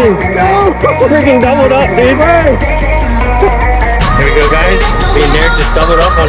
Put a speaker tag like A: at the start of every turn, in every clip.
A: Freaking doubled up, dude. Here we go, guys. Me and Derek just doubled up on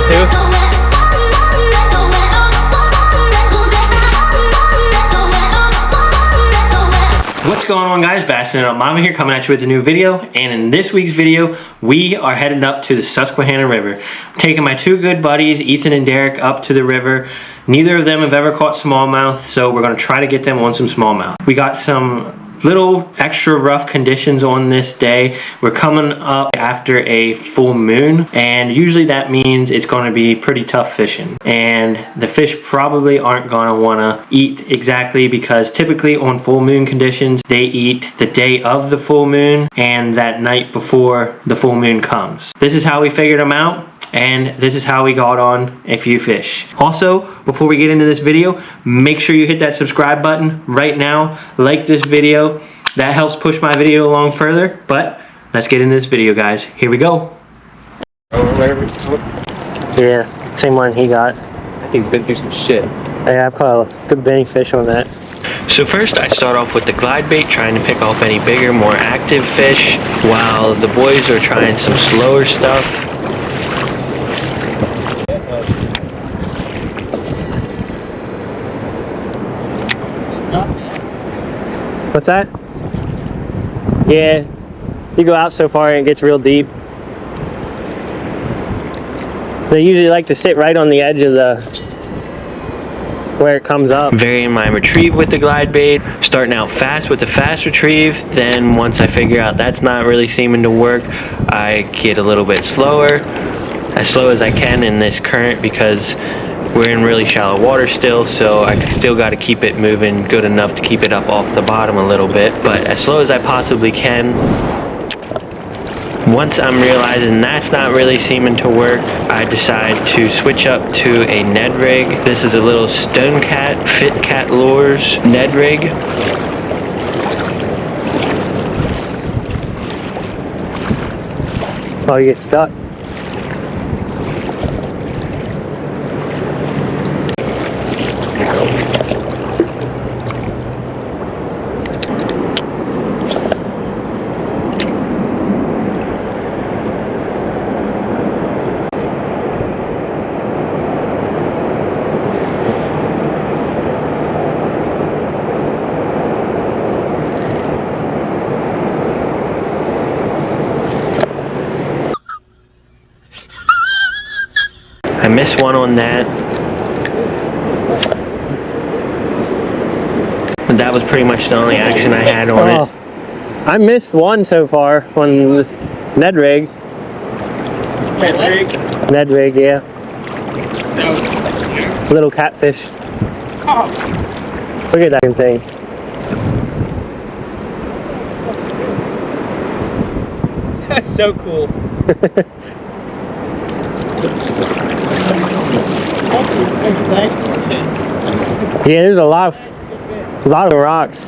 A: 2. What's going on, guys? Bassin' Up Mama here, coming at you with a new video. And in this week's video, we are headed up to the Susquehanna River. I'm taking my 2 good buddies, Ethan and Derek, up to the river. Neither of them have ever caught smallmouth, so we're going to try to get them on some smallmouth. We got some little extra rough conditions on this day. We're coming up after a full moon, and usually that means it's going to be pretty tough fishing, and the fish probably aren't going to want to eat exactly, because typically on full moon conditions they eat the day of the full moon and that night before the full moon comes. This is how we figured them out, and this is how we got on a few fish. Also, before we get into this video, make sure you hit that subscribe button right now. Like this video. That helps push my video along further. But let's get into this video, guys. Here we go. Yeah, same one he got.
B: I think been through some shit.
A: Yeah, I've caught a good many fish on that.
C: So first I start off with the glide bait, trying to pick off any bigger, more active fish, while the boys are trying some slower stuff.
A: What's that? Yeah, you go out so far and it gets real deep. They usually like to sit right on the edge of the where it comes up.
C: Varying my retrieve with the glide bait, starting out fast with the fast retrieve, then once I figure out that's not really seeming to work, I get a little bit slower, as slow as I can in this current, because we're in really shallow water still, so I still got to keep it moving good enough to keep it up off the bottom a little bit, but as slow as I possibly can. Once I'm realizing that's not really seeming to work, I decide to switch up to a Ned Rig. This is a little Stone Cat Fit Cat Lures Ned Rig.
A: Oh, you get stuck.
C: I missed one on that. But that was pretty much the only action I had on it.
A: I missed one so far on this Ned Rig.
B: Ned Rig?
A: Ned Rig, yeah. Little catfish.
B: Oh.
A: Look at that thing.
B: That's so cool.
A: Yeah, there's a lot of rocks.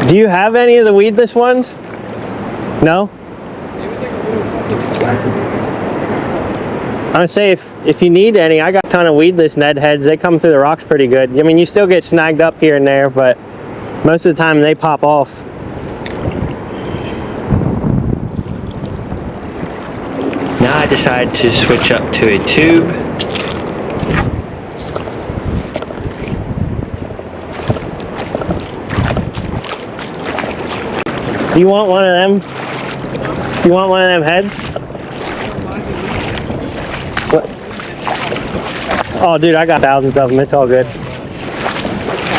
A: Do you have any of the weedless ones? No? I would say if you need any, I got a ton of weedless Ned heads. They come through the rocks pretty good. I mean, you still get snagged up here and there, but most of the time they pop off.
C: Now I decide to switch up to a tube.
A: You want one of them? You want one of them heads? What? Oh, dude, I got thousands of them. It's all good.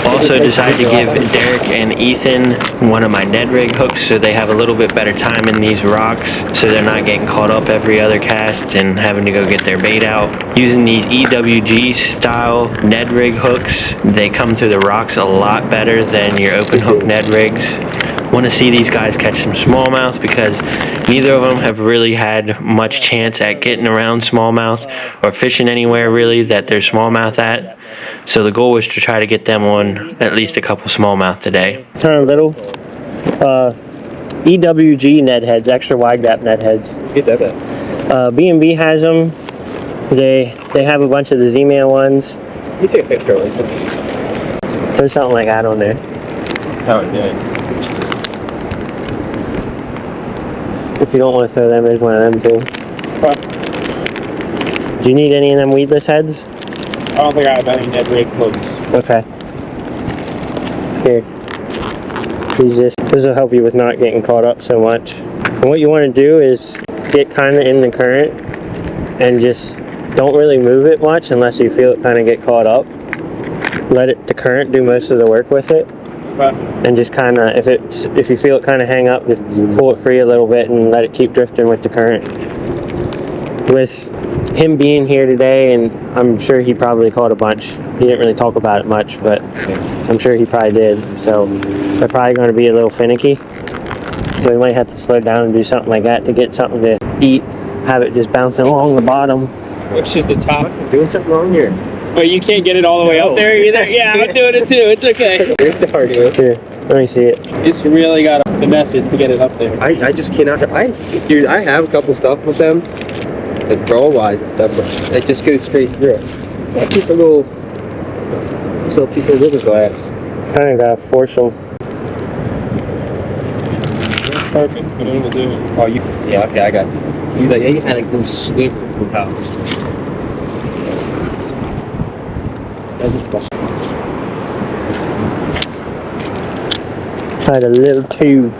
C: Also decided to give Derek and Ethan one of my Ned Rig hooks, so they have a little bit better time in these rocks, so they're not getting caught up every other cast and having to go get their bait out. Using these EWG style Ned Rig hooks, they come through the rocks a lot better than your open hook Ned Rigs. Want to see these guys catch some smallmouth, because neither of them have really had much chance at getting around smallmouth or fishing anywhere really that there's smallmouth at. So the goal was to try to get them on at least a couple smallmouth today.
A: Turn a little. EWG Ned heads, extra wide gap Ned heads.
B: Get that back.
A: B&B has them. They have a bunch of the Z-Man ones.
B: You take a picture of it.
A: There's something like that on there.
B: Oh, it did.
A: If you don't want to throw them, there's one of them too.
B: But
A: Do you need any of them weedless heads?
B: I don't think I have any Ned Rig hooks.
A: Okay. Here. This will help you with not getting caught up so much. And what you want to do is get kind of in the current and just don't really move it much unless you feel it kind of get caught up. Let the current do most of the work with it.
B: But
A: And just kind of, if you feel it kind of hang up, just pull it free a little bit and let it keep drifting with the current. With him being here today, and I'm sure he probably caught a bunch. He didn't really talk about it much, but I'm sure he probably did. So they're probably going to be a little finicky. So we might have to slow down and do something like that to get something to eat. Have it just bouncing along the bottom.
B: which is the top.
D: I'm doing something wrong here.
B: But you can't get it all the way up there either. Yeah, I'm doing it too. It's okay.
A: Here, let me see it.
B: It's really got to finesse it to get it up there.
D: I just cannot. Dude, I have a couple stuff with them, like roll-wise and stuff, but they just go straight through. That's just a little piece of river glass.
A: Kind of gotta force them.
B: Perfect. But it will do it.
D: Oh, yeah, okay, I got you. You had a good sweep from house.
A: Tried a little tube.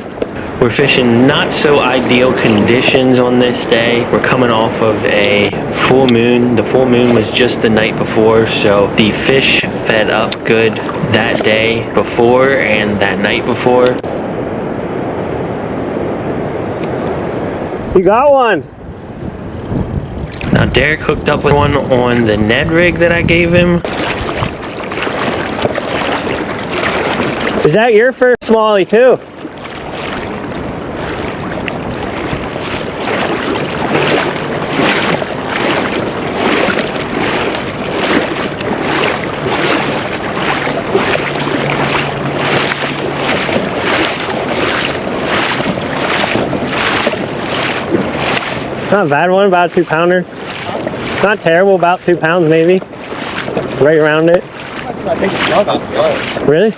C: We're fishing not so ideal conditions on this day. We're coming off of a full moon. The full moon was just the night before, so the fish fed up good that day before and that night before.
A: You got one!
C: Now Derek hooked up with one on the Ned Rig that I gave him.
A: Is that your first smallie too? Not a bad one, about a 2-pounder. Not terrible, about 2 pounds maybe. Right around it.
B: I think it's not that
A: Really?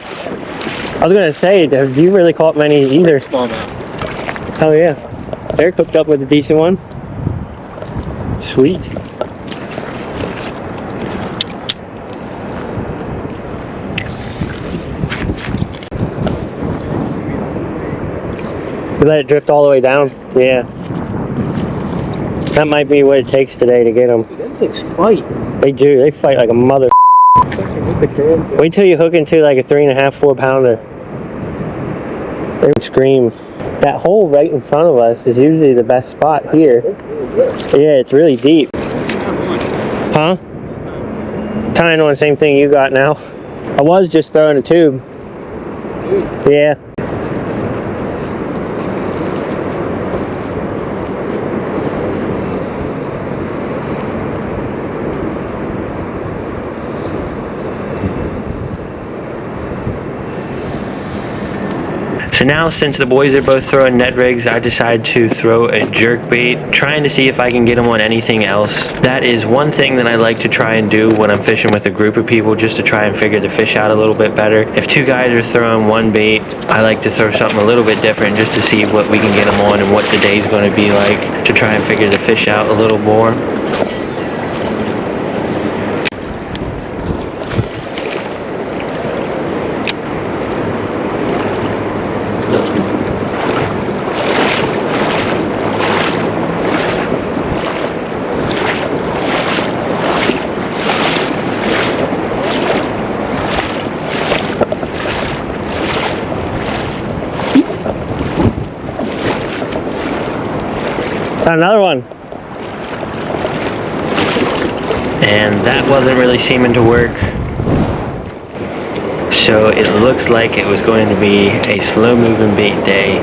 A: I was gonna say, have you really caught many either?
B: Smallmouth.
A: Oh yeah. Eric hooked up with a decent one. Sweet. You let it drift all the way down? Yeah. That might be what it takes today to get them.
D: Them things fight.
A: They do. They fight like a mother. Wait till you hook into like a 3.5, 4 pounder. They would scream. That hole right in front of us is usually the best spot here. Yeah, it's really deep. Huh? Kind of on the same thing you got now. I was just throwing a tube. Yeah.
C: So now, since the boys are both throwing Ned Rigs, I decide to throw a jerk bait, trying to see if I can get them on anything else. That is one thing that I like to try and do when I'm fishing with a group of people, just to try and figure the fish out a little bit better. If 2 guys are throwing one bait, I like to throw something a little bit different just to see what we can get them on and what the day's going to be like, to try and figure the fish out a little more.
A: Got another one.
C: And that wasn't really seeming to work. So it looks like it was going to be a slow moving bait day,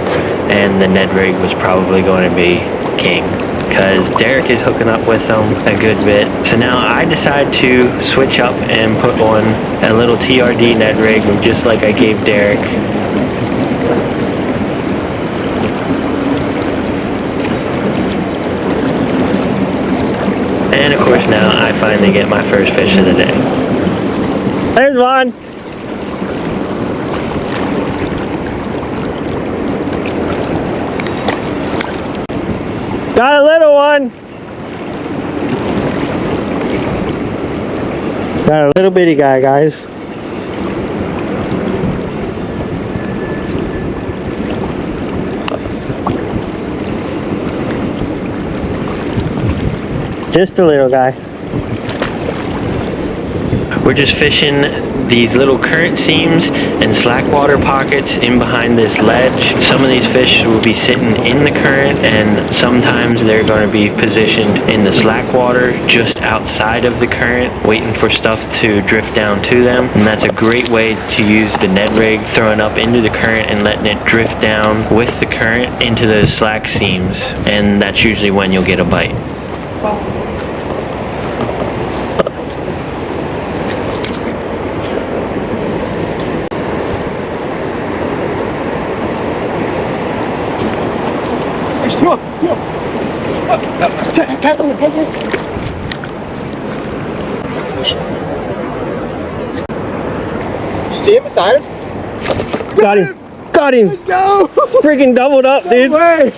C: and the Ned Rig was probably going to be king, because Derek is hooking up with them a good bit. So now I decide to switch up and put on a little TRD Ned Rig, just like I gave Derek. And of course now I finally get my first fish of the day.
A: There's one. Got a little one. Got a little bitty guy, guys. Just a little guy.
C: We're just fishing these little current seams and slack water pockets in behind this ledge. Some of these fish will be sitting in the current, and sometimes they're going to be positioned in the slack water just outside of the current, waiting for stuff to drift down to them. And that's a great way to use the Ned Rig, throwing up into the current and letting it drift down with the current into those slack seams. And that's usually when you'll get a bite.
D: See him beside him?
A: Got him. Got him.
D: Let's go!
A: Freaking doubled up, dude.
D: No way!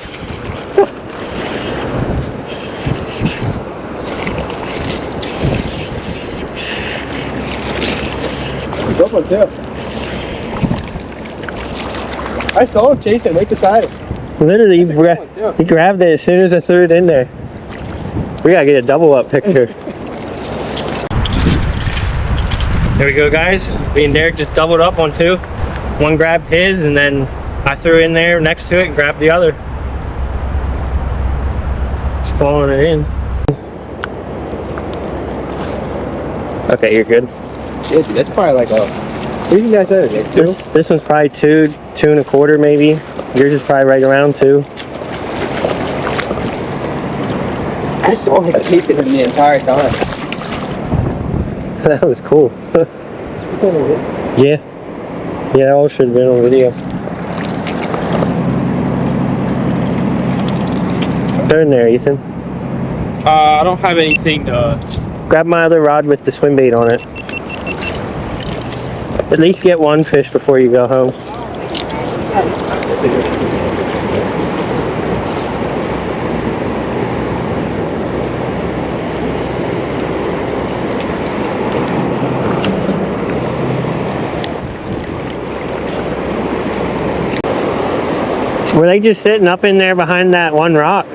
D: Good one too. I saw him chasing right beside him.
A: Literally, he grabbed it as soon as I threw it in there. We gotta get a double up picture. There we go, guys. Me and Derek just doubled up on two. One grabbed his, and then I threw in there next to it and grabbed the other. Just following it in. Okay, you're good.
D: Yeah, dude, that's probably like a... What do you guys say? Like two?
A: This one's probably 2.25 maybe. Yours is probably right around 2.
D: I saw him chasing him the entire time.
A: That was cool. Yeah. Yeah, all should have been on video. Throw in there, Ethan.
B: I don't have anything to...
A: Grab my other rod with the swim bait on it. At least get one fish before you go home. Were they just sitting up in there behind that one rock?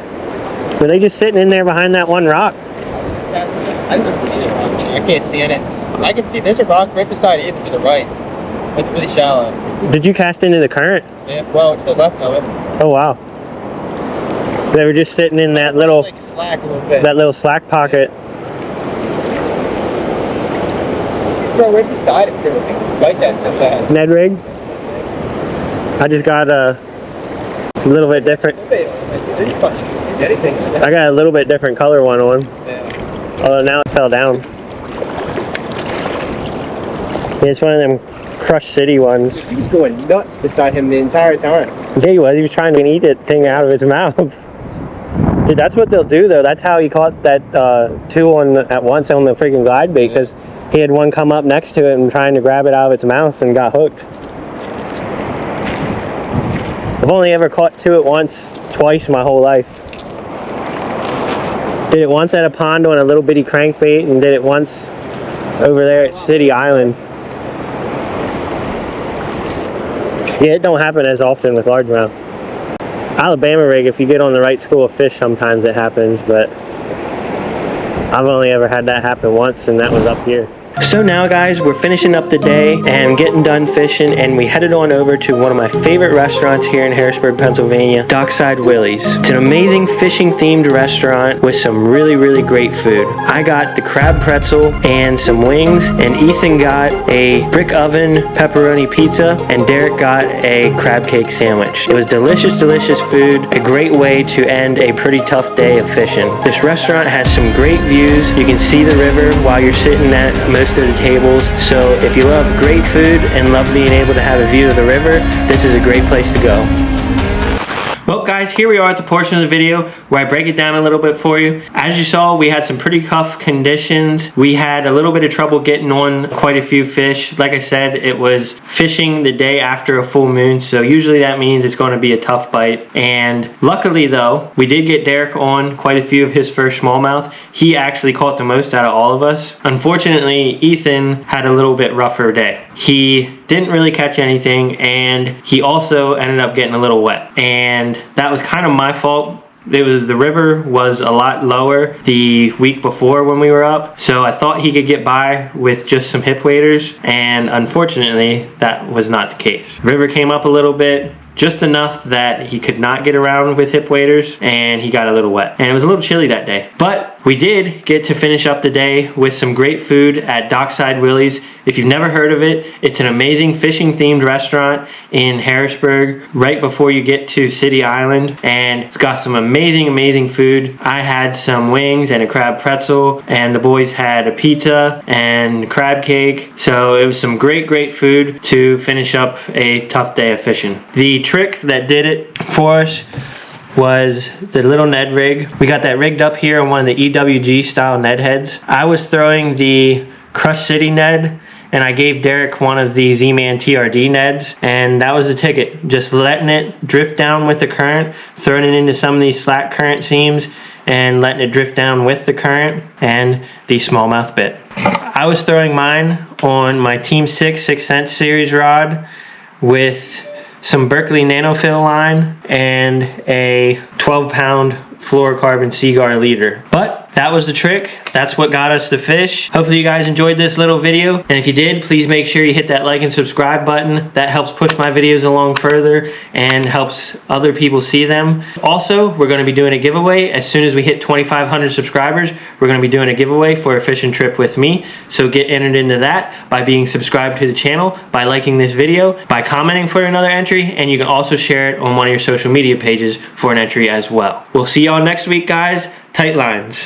A: Were they just sitting in there behind that one rock?
D: I've never seen it. I can't see in it. I can see there's a rock right beside it to the right. It's really shallow.
A: Did you cast into the current?
D: Yeah, well, to the left of it.
A: Oh wow. They were just sitting in that little,
D: like slack a little bit.
A: that little slack pocket.
D: Bro, right beside it too. Like that so fast.
A: Ned Rig. I just got a little bit different. I got a little bit different color one on.
D: Yeah.
A: Although now it fell down. Yeah, it's one of them CrushCity ones.
D: He was going nuts beside him the entire time.
A: Yeah, he was. He was trying to eat that thing out of his mouth. Dude, that's what they'll do though. That's how he caught that two on at once on the freaking glide bait, because he had one come up next to it and trying to grab it out of its mouth and got hooked. I've only ever caught two at once, twice my whole life. Did it once at a pond on a little bitty crankbait, and did it once over there at City Island. Yeah, it don't happen as often with largemouths. Alabama rig, if you get on the right school of fish, sometimes it happens, but I've only ever had that happen once, and that was up here. So now guys, we're finishing up the day and getting done fishing, and we headed on over to one of my favorite restaurants here in Harrisburg, Pennsylvania, Dockside Willies. It's an amazing fishing themed restaurant with some really, really great food. I got the crab pretzel and some wings, and Ethan got a brick oven pepperoni pizza, and Derek got a crab cake sandwich. It was delicious, delicious food, a great way to end a pretty tough day of fishing. This restaurant has some great views. You can see the river while you're sitting at most of the tables, so if you love great food and love being able to have a view of the river, this is a great place to go. Well guys, guys, here we are at the portion of the video where I break it down a little bit for you. As you saw, we had some pretty tough conditions. We had a little bit of trouble getting on quite a few fish. Like I said, it was fishing the day after a full moon, so usually that means it's going to be a tough bite. And luckily though, we did get Derek on quite a few of his first smallmouth. He actually caught the most out of all of us. Unfortunately, Ethan had a little bit rougher day. He didn't really catch anything, and he also ended up getting a little wet. And that was kind of my fault. The river was a lot lower the week before when we were up, so I thought he could get by with just some hip waders, and unfortunately that was not the case. The river came up a little bit, just enough that he could not get around with hip waders, and he got a little wet. And it was a little chilly that day. But we did get to finish up the day with some great food at Dockside Willies. If you've never heard of it, it's an amazing fishing themed restaurant in Harrisburg, right before you get to City Island. And it's got some amazing food. I had some wings and a crab pretzel, and the boys had a pizza and crab cake. So it was some great food to finish up a tough day of fishing. The trick that did it for us was the little Ned Rig. We got that rigged up here on one of the EWG style Ned heads. I was throwing the CrushCity Ned, and I gave Derek one of the Z-Man TRD Neds, and that was the ticket. Just letting it drift down with the current, throwing it into some of these slack current seams, and letting it drift down with the current, and the smallmouth bit. I was throwing mine on my Team 6 6 cent series rod with some Berkeley Nanofill line and a 12-pound fluorocarbon Seagaur leader. But that was the trick. That's what got us the fish. Hopefully you guys enjoyed this little video, and if you did, please make sure you hit that like and subscribe button. That helps push my videos along further and helps other people see them. Also, we're going to be doing a giveaway. As soon as we hit 2,500 subscribers, we're going to be doing a giveaway for a fishing trip with me. So get entered into that by being subscribed to the channel, by liking this video, by commenting for another entry, and you can also share it on one of your social media pages for an entry as well. We'll see y'all next week, guys. Tight lines.